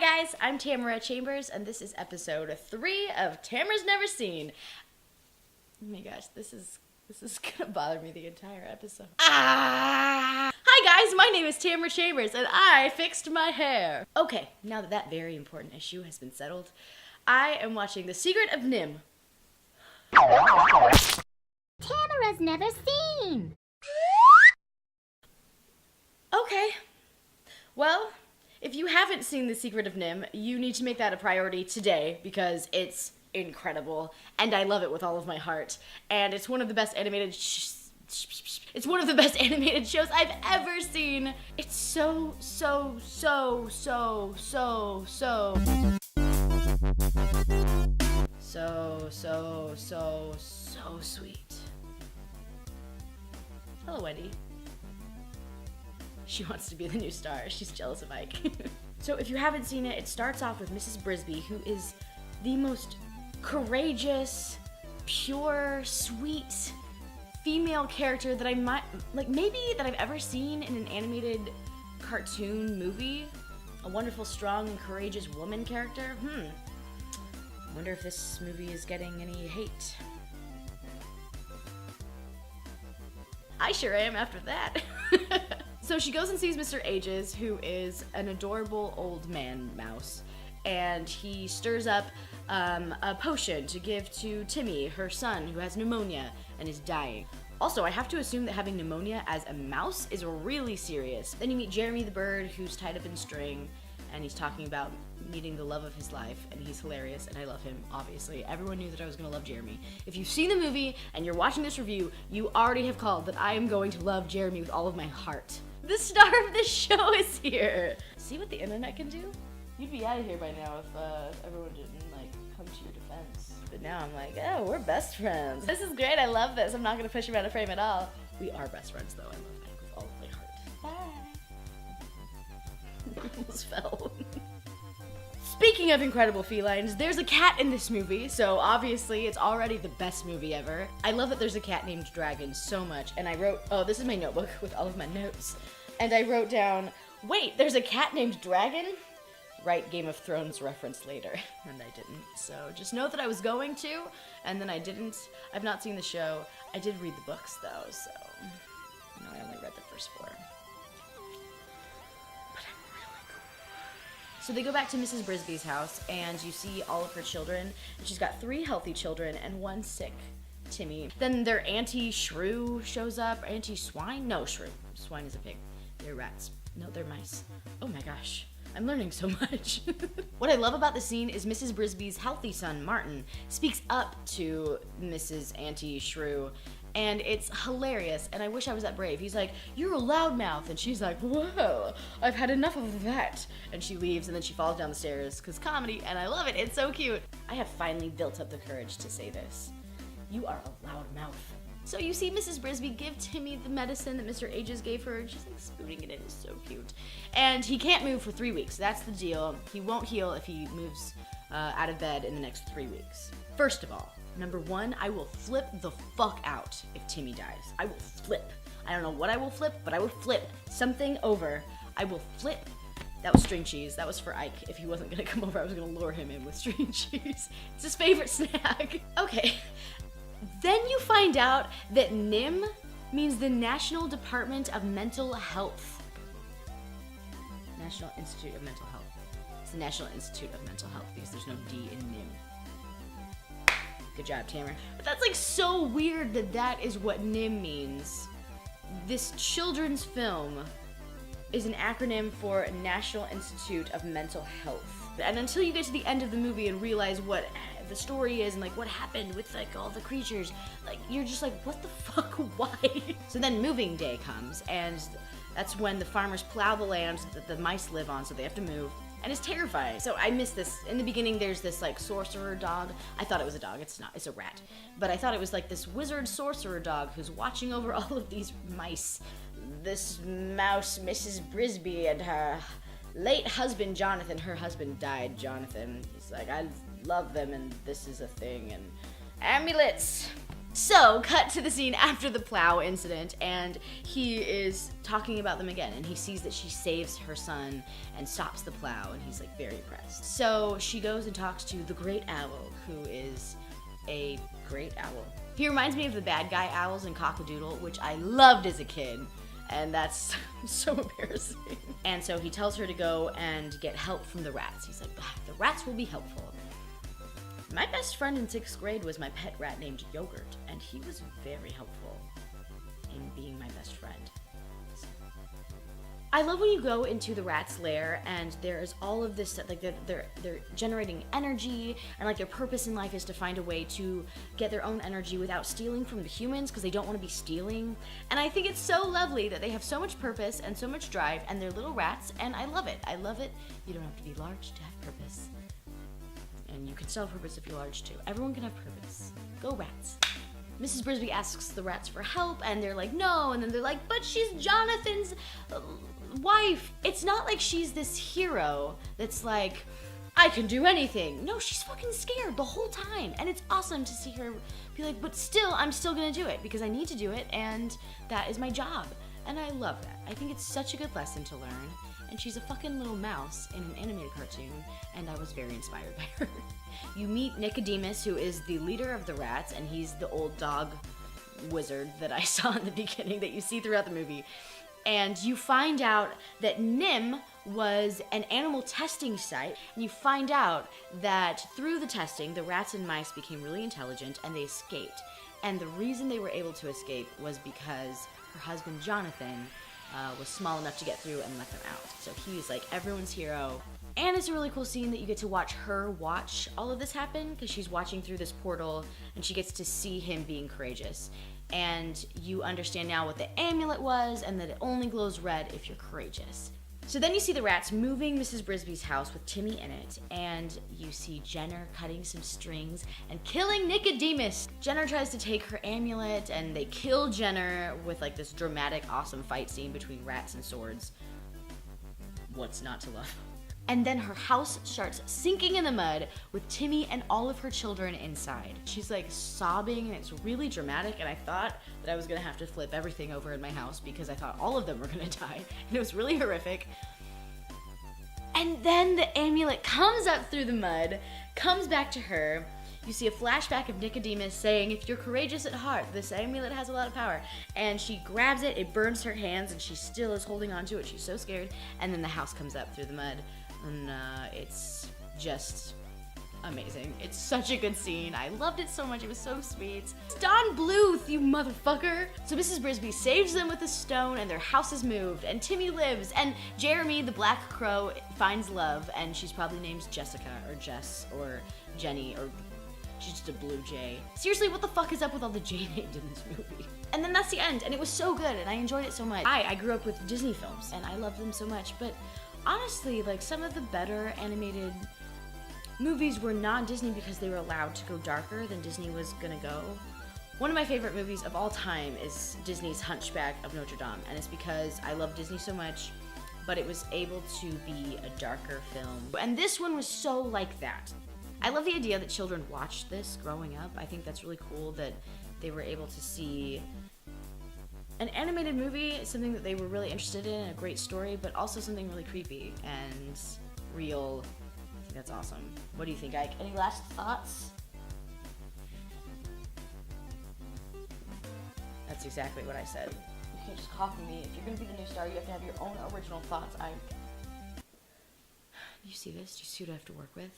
guys, I'm Tamara Chambers, and this is episode 3 of Tamara's Never Seen. Oh my gosh, this is gonna bother me the entire episode. Hi guys, my name is Tamara Chambers, and I fixed my hair. Okay, now that very important issue has been settled, I am watching The Secret of NIMH. Tamara's Never Seen. Okay, well, if you haven't seen The Secret of NIMH, you need to make that a priority today because it's incredible and I love it with all of my heart. And it's one of the best animated shows I've ever seen. It's so sweet. Hello, Wendy. She wants to be the new star. She's jealous of Ike. So if you haven't seen it, it starts off with Mrs. Brisby, who is the most courageous, pure, sweet female character that that I've ever seen in an animated cartoon movie. A wonderful, strong, and courageous woman character. I wonder if this movie is getting any hate. I sure am after that. So she goes and sees Mr. Ages, who is an adorable old man mouse, and he stirs up a potion to give to Timmy, her son, who has pneumonia and is dying. Also, I have to assume that having pneumonia as a mouse is really serious. Then you meet Jeremy the bird, who's tied up in string, and he's talking about meeting the love of his life, and he's hilarious, and I love him, obviously. Everyone knew that I was gonna love Jeremy. If you've seen the movie and you're watching this review, you already have called that I am going to love Jeremy with all of my heart. The star of this show is here. See what the internet can do? You'd be out of here by now if everyone didn't come to your defense. But now I'm like, oh, we're best friends. This is great, I love this. I'm not gonna push him out of frame at all. We are best friends though, I love Ike with all of my heart. Bye. Almost fell. Speaking of incredible felines, there's a cat in this movie, so obviously it's already the best movie ever. I love that there's a cat named Dragon so much, and I wrote, oh, this is my notebook with all of my notes, and I wrote down, wait, there's a cat named Dragon? Right, Game of Thrones reference later, and I didn't. So just know that I was going to, and then I didn't. I've not seen the show. I did read the books though, so I only read the first 4. So they go back to Mrs. Brisby's house, and you see all of her children, and she's got 3 healthy children and 1 sick, Timmy. Then their Auntie Shrew shows up. Auntie Swine? No, Shrew. Swine is a pig. They're rats. No, they're mice. Oh my gosh. I'm learning so much. What I love about the scene is Mrs. Brisby's healthy son, Martin, speaks up to Mrs. Auntie Shrew, and it's hilarious, and I wish I was that brave. He's like, you're a loudmouth, and she's like, whoa, I've had enough of that. And she leaves, and then she falls down the stairs, because comedy, and I love it, it's so cute. I have finally built up the courage to say this. You are a loudmouth. So you see Mrs. Brisby give Timmy the medicine that Mr. Ages gave her, and she's spooning it in, it's so cute. And he can't move for 3 weeks, that's the deal. He won't heal if he moves out of bed in the next 3 weeks. First of all, number 1, I will flip the fuck out if Timmy dies. I will flip. I don't know what I will flip, but I will flip something over. I will flip. That was string cheese. That was for Ike. If he wasn't gonna come over, I was gonna lure him in with string cheese. It's his favorite snack. Okay. Then you find out that NIMH means the National Department of Mental Health. National Institute of Mental Health. It's the National Institute of Mental Health because there's no D in NIMH. Good job, Tamara. But that's so weird that is what NIMH means. This children's film is an acronym for National Institute of Mental Health. And until you get to the end of the movie and realize what the story is and what happened with all the creatures, you're just like, what the fuck, why? So then moving day comes, and that's when the farmers plow the land that the mice live on, so they have to move. And it's terrifying. So I missed this. In the beginning, there's this sorcerer dog. I thought it was a dog. It's not. It's a rat. But I thought it was this wizard sorcerer dog who's watching over all of these mice. This mouse, Mrs. Brisby, and her late husband, Jonathan. Her husband died, Jonathan. He's like, I love them, and this is a thing, and amulets. So, cut to the scene after the plow incident, and he is talking about them again, and he sees that she saves her son and stops the plow, and he's like very impressed. So she goes and talks to the Great Owl, who is a great owl. He reminds me of the bad guy owls in Cock-a-Doodle, which I loved as a kid, and that's so embarrassing. And so he tells her to go and get help from the rats. He's like, the rats will be helpful. My best friend in 6th grade was my pet rat named Yogurt, and he was very helpful in being my best friend. I love when you go into the rat's lair and there's all of this, like they're generating energy, and like their purpose in life is to find a way to get their own energy without stealing from the humans, because they don't want to be stealing. And I think it's so lovely that they have so much purpose and so much drive, and they're little rats, and I love it. I love it. You don't have to be large to have purpose. And you can still have purpose if you're large too. Everyone can have purpose. Go rats. Mrs. Brisby asks the rats for help, and they're like, no, and then they're like, but she's Jonathan's wife. It's not like she's this hero that's like, I can do anything. No, she's fucking scared the whole time, and it's awesome to see her be like, but still, I'm still gonna do it, because I need to do it, and that is my job. And I love that. I think it's such a good lesson to learn. And she's a fucking little mouse in an animated cartoon, and I was very inspired by her. You meet Nicodemus, who is the leader of the rats, and he's the old dog wizard that I saw in the beginning that you see throughout the movie. And you find out that NIMH was an animal testing site, and you find out that through the testing, the rats and mice became really intelligent, and they escaped. And the reason they were able to escape was because her husband, Jonathan, was small enough to get through and let them out. So he's like everyone's hero. And it's a really cool scene that you get to watch her watch all of this happen, because she's watching through this portal and she gets to see him being courageous. And you understand now what the amulet was, and that it only glows red if you're courageous. So then you see the rats moving Mrs. Brisby's house with Timmy in it, and you see Jenner cutting some strings and killing Nicodemus. Jenner tries to take her amulet, and they kill Jenner with like this dramatic, awesome fight scene between rats and swords. What's not to love? And then her house starts sinking in the mud with Timmy and all of her children inside. She's like sobbing, and it's really dramatic, and I thought that I was gonna have to flip everything over in my house because I thought all of them were gonna die, and it was really horrific. And then the amulet comes up through the mud, comes back to her. You see a flashback of Nicodemus saying, if you're courageous at heart, this amulet has a lot of power. And she grabs it, it burns her hands, and she still is holding on to it. She's so scared. And then the house comes up through the mud. And it's just amazing. It's such a good scene. I loved it so much. It was so sweet. It's Don Bluth, you motherfucker. So Mrs. Brisby saves them with a stone, and their house is moved, and Timmy lives, and Jeremy, the black crow, finds love, and she's probably named Jessica or Jess or Jenny, or she's just a blue jay. Seriously, what the fuck is up with all the J names in this movie? And then that's the end, and it was so good, and I enjoyed it so much. I grew up with Disney films, and I loved them so much, but honestly, like, some of the better animated movies were not Disney because they were allowed to go darker than Disney was gonna go. One of my favorite movies of all time is Disney's Hunchback of Notre Dame, and it's because I love Disney so much, but it was able to be a darker film. And this one was so like that. I love the idea that children watched this growing up. I think that's really cool that they were able to see an animated movie, something that they were really interested in, a great story, but also something really creepy and real. I think that's awesome. What do you think, Ike? Any last thoughts? That's exactly what I said. You can't just copy me. If you're gonna be the new star, you have to have your own original thoughts, Ike. Do you see this? Do you see what I have to work with?